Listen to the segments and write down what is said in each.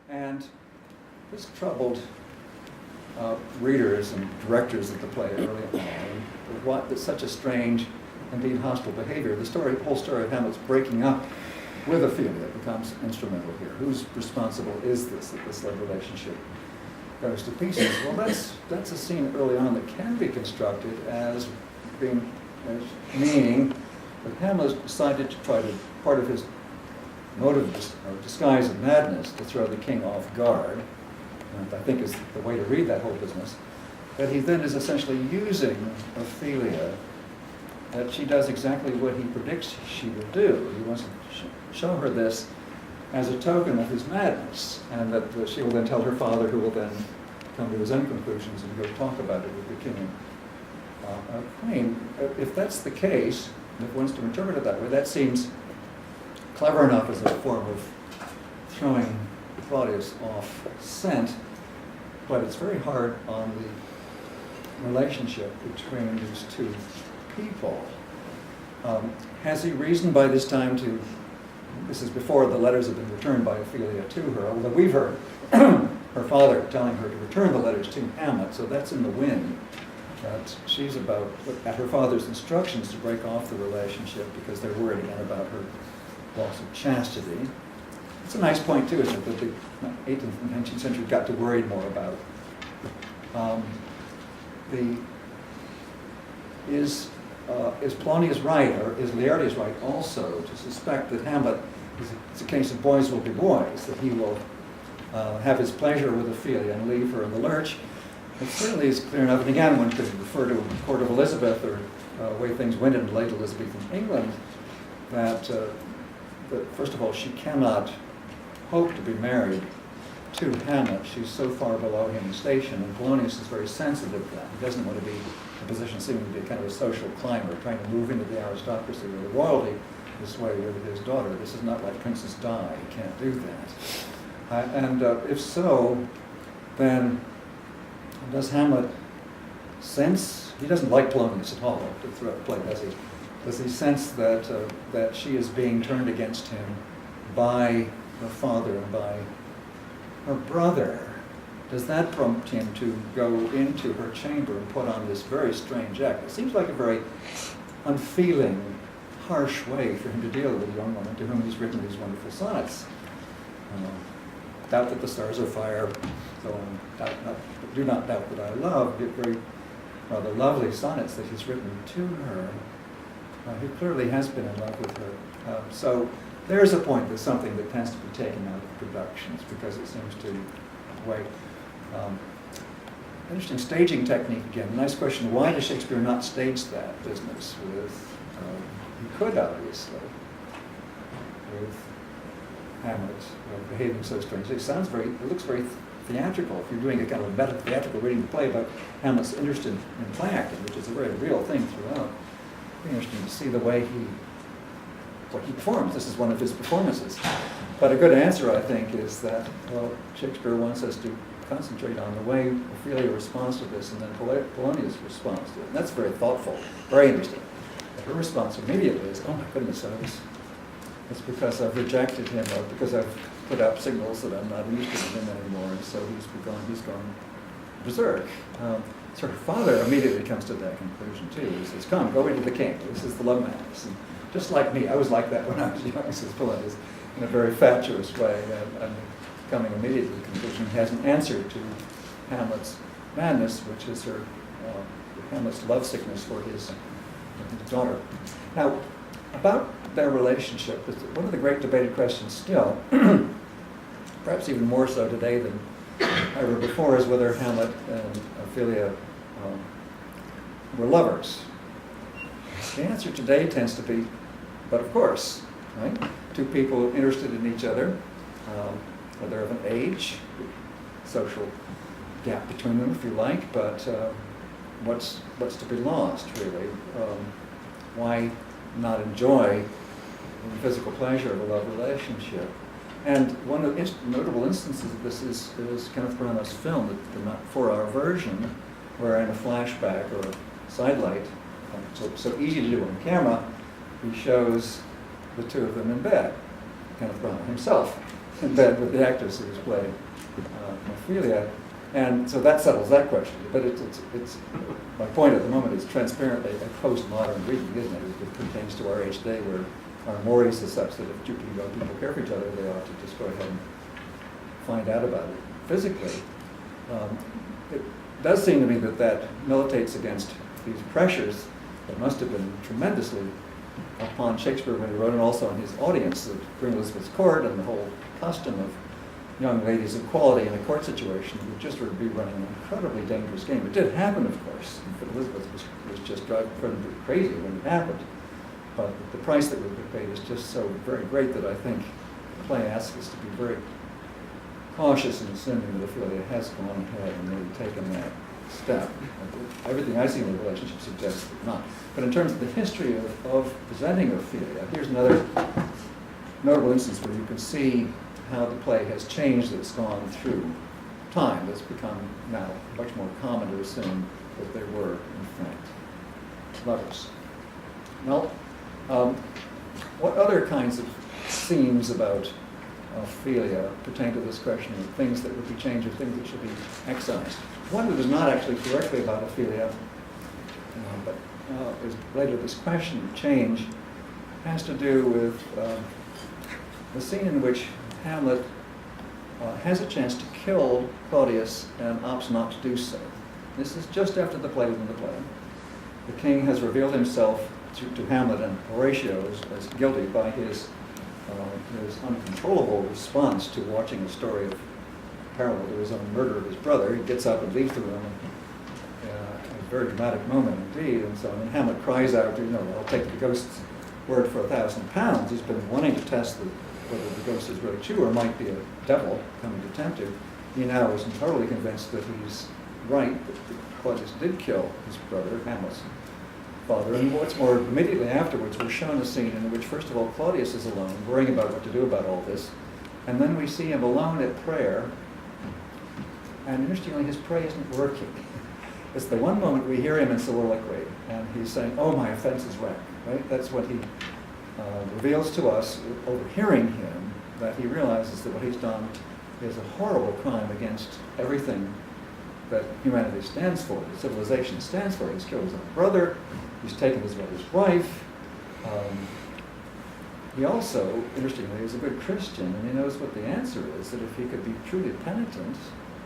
And this troubled readers and directors of the play early on. What is such a strange, indeed hostile behavior. The whole story of Hamlet's breaking up with Ophelia becomes instrumental here. Who's responsible is this, that this love relationship goes to pieces? Well, that's a scene early on that can be constructed as meaning that Hamlet decided to try to, part of his motive or disguise of madness, to throw the king off guard, and I think is the way to read that whole business, that he then is essentially using Ophelia, that she does exactly what he predicts she will do. He wants to show her this as a token of his madness, and that she will then tell her father, who will then come to his own conclusions and go talk about it with the king and queen. If that's the case, if one's to interpret it that way, that seems clever enough as a form of throwing Claudius off scent, but it's very hard on the relationship between these two people. Has he reasoned by this time to, this is before the letters have been returned by Ophelia to her, although we've heard her father telling her to return the letters to Hamlet, so that's in the wind. That she's about, at her father's instructions, to break off the relationship because they're worried again about her loss of chastity. It's a nice point too, isn't it, that the 18th and 19th century got to worry more about. Is Polonius right, or is Laertius right also, to suspect that Hamlet, it's a case of boys will be boys, that he will have his pleasure with Ophelia and leave her in the lurch? It certainly is clear enough, and again, one could refer to the court of Elizabeth, or the way things went in late Elizabethan England, that first of all, she cannot hope to be married to Hamlet. She's so far below him in station, and Polonius is very sensitive to that. He doesn't want to be in a position seeming to be kind of a social climber, trying to move into the aristocracy or the royalty this way with his daughter. This is not like Princess Di. He can't do that. And if so, then does Hamlet sense, he doesn't like Polonius at all throughout the play, does he? Does he sense that she is being turned against him by her father and by her brother? Does that prompt him to go into her chamber and put on this very strange act? It seems like a very unfeeling, harsh way for him to deal with a young woman to whom he's written these wonderful sonnets. Doubt that the stars are fire, so on. Do not doubt that I love. Very rather lovely sonnets that he's written to her. He clearly has been in love with her. So there's a point, there's something that tends to be taken out of productions because it seems to wait. Interesting staging technique again. Nice question, why does Shakespeare not stage that business with, he could obviously, with Hamlet behaving so strangely. It looks very theatrical. If you're doing a kind of meta theatrical reading of the play about Hamlet's interest in play acting, which is a very real thing throughout. Very interesting to see the way what he performs. This is one of his performances. But a good answer, I think, is that, well, Shakespeare wants us to concentrate on the way Ophelia responds to this and then Polonius responds to it. And that's very thoughtful, very interesting. But her response immediately is, oh my goodness, it's because I've rejected him, or because I've put up signals that I'm not interested in him anymore, and so he's gone berserk. So her father immediately comes to that conclusion too. He says, come, go into the king. This is the love madness. And just like me, I was like that when I was young, says Polonius, in a very fatuous way, and coming immediately to the conclusion he has an answer to Hamlet's madness, which is Hamlet's lovesickness for his daughter. Now, about their relationship, one of the great debated questions still, perhaps even more so today than ever before, is whether Hamlet and Ophelia were lovers. The answer today tends to be, but of course, right? Two people interested in each other, whether of an age, social gap between them, if you like, but what's to be lost, really? Why not enjoy the physical pleasure of a love relationship? And one of the notable instances of this is Kenneth Branagh's film, the 4-hour version, where in a flashback or a sidelight, so easy to do on camera, he shows the two of them in bed, Kenneth Branagh himself. in bed with the actress who was playing Ophelia. And so that settles that question. But it's my point at the moment is transparently a postmodern reading, isn't it? It pertains to our age today where our mores is such that if two young people care for each other, they ought to just go ahead and find out about it. Physically, it does seem to me that militates against these pressures that must have been tremendously upon Shakespeare when he wrote, and also on his audience at Queen Elizabeth's court, and the whole custom of young ladies of quality in a court situation would just sort of be running an incredibly dangerous game. It did happen, of course. And Elizabeth was just driving crazy when it happened. But the price that would be paid is just so very great that I think the play asks us to be very cautious in assuming that Ophelia has gone ahead and maybe taken that step. Everything I see in the relationship suggests that not. But in terms of the history of presenting Ophelia, here's another notable instance where you can see how the play has changed. It's gone through time. It's become now much more common to assume that they were, in fact, lovers. Well, what other kinds of themes about Ophelia pertain to this question of things that would be changed or things that should be excised? One that is not actually directly about Ophelia, but is related to this question of change, has to do with the scene in which Hamlet has a chance to kill Claudius and opts not to do so. This is just after the play within the play. The king has revealed himself to Hamlet and Horatio as guilty by his uncontrollable response to watching a story of parallel to his own murder of his brother. He gets up and leaves the room, and a very dramatic moment indeed. And so when Hamlet cries out, I'll take the ghost's word for £1,000. He's been wanting to test whether the ghost is really true or might be a devil coming to tempt him. He now is totally convinced that he's right, that Claudius did kill his brother, Hamlet's father. And what's more, immediately afterwards, we're shown a scene in which, first of all, Claudius is alone, worrying about what to do about all this. And then we see him alone at prayer. And interestingly, his prayer isn't working. It's the one moment we hear him in soliloquy, and he's saying, "Oh, my offense is wrecked." Right? That's what he reveals to us, overhearing him, that he realizes that what he's done is a horrible crime against everything that humanity stands for, that civilization stands for. He's killed his own brother, he's taken his brother's wife. He also, interestingly, is a good Christian, and he knows what the answer is, that if he could be truly penitent,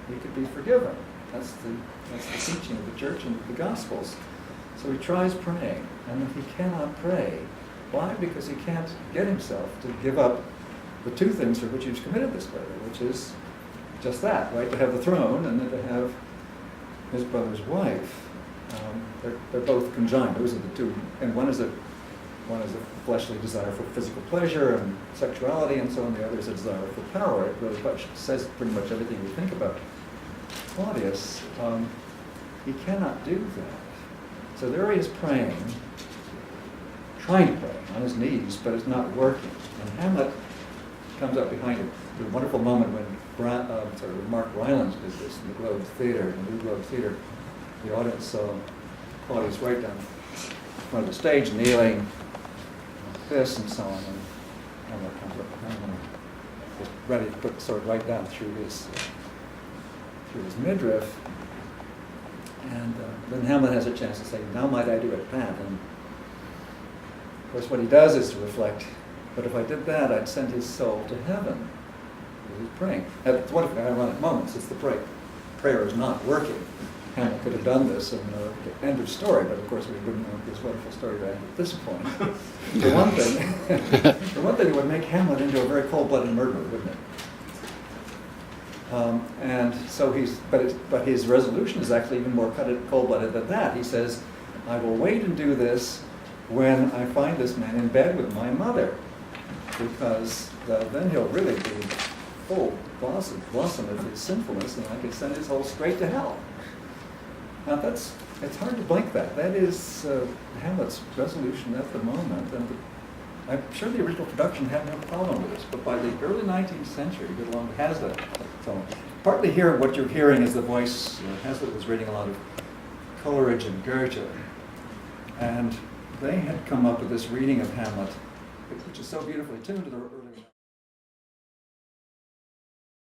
he could be forgiven. That's the teaching of the church and the Gospels. So he tries praying, and he cannot pray. Why? Because he can't get himself to give up the two things for which he's committed this murder, which is just that, right? To have the throne and then to have his brother's wife. They're both conjoined. Those are the two. And one is a fleshly desire for physical pleasure and sexuality, and so on. The other is a desire for power. It really says pretty much everything we think about Claudius. He cannot do that. So there he is praying, trying to pray on his knees, but it's not working. And Hamlet comes up behind him. There's a wonderful moment when Mark Rylance did this in the Globe Theatre, in the New Globe Theatre. The audience saw Claudius right down in front of the stage, kneeling, like this and so on. And Hamlet comes up behind him, just ready to put the sword right down through his midriff. And then Hamlet has a chance to say, "Now might I do it, Pat?" And of course, what he does is to reflect, but if I did that, I'd send his soul to heaven. He's praying. At one of the ironic moments, it's the prayer is not working. Hamlet could have done this and end of story, but of course we wouldn't want this wonderful story to end at this point. For one thing, it would make Hamlet into a very cold-blooded murderer, wouldn't it? And so but his resolution is actually even more cold-blooded than that. He says, "I will wait and do this when I find this man in bed with my mother, because then he'll really be full blossom of his sinfulness, and I could send his soul straight to hell." Now it's hard to blink that. That is Hamlet's resolution at the moment, and I'm sure the original production had no problem with this, but by the early 19th century, good long has that tone. Partly here, what you're hearing is the voice. Hazlitt was reading a lot of Coleridge and Goethe, and they had come up with this reading of Hamlet, which is so beautifully tuned to the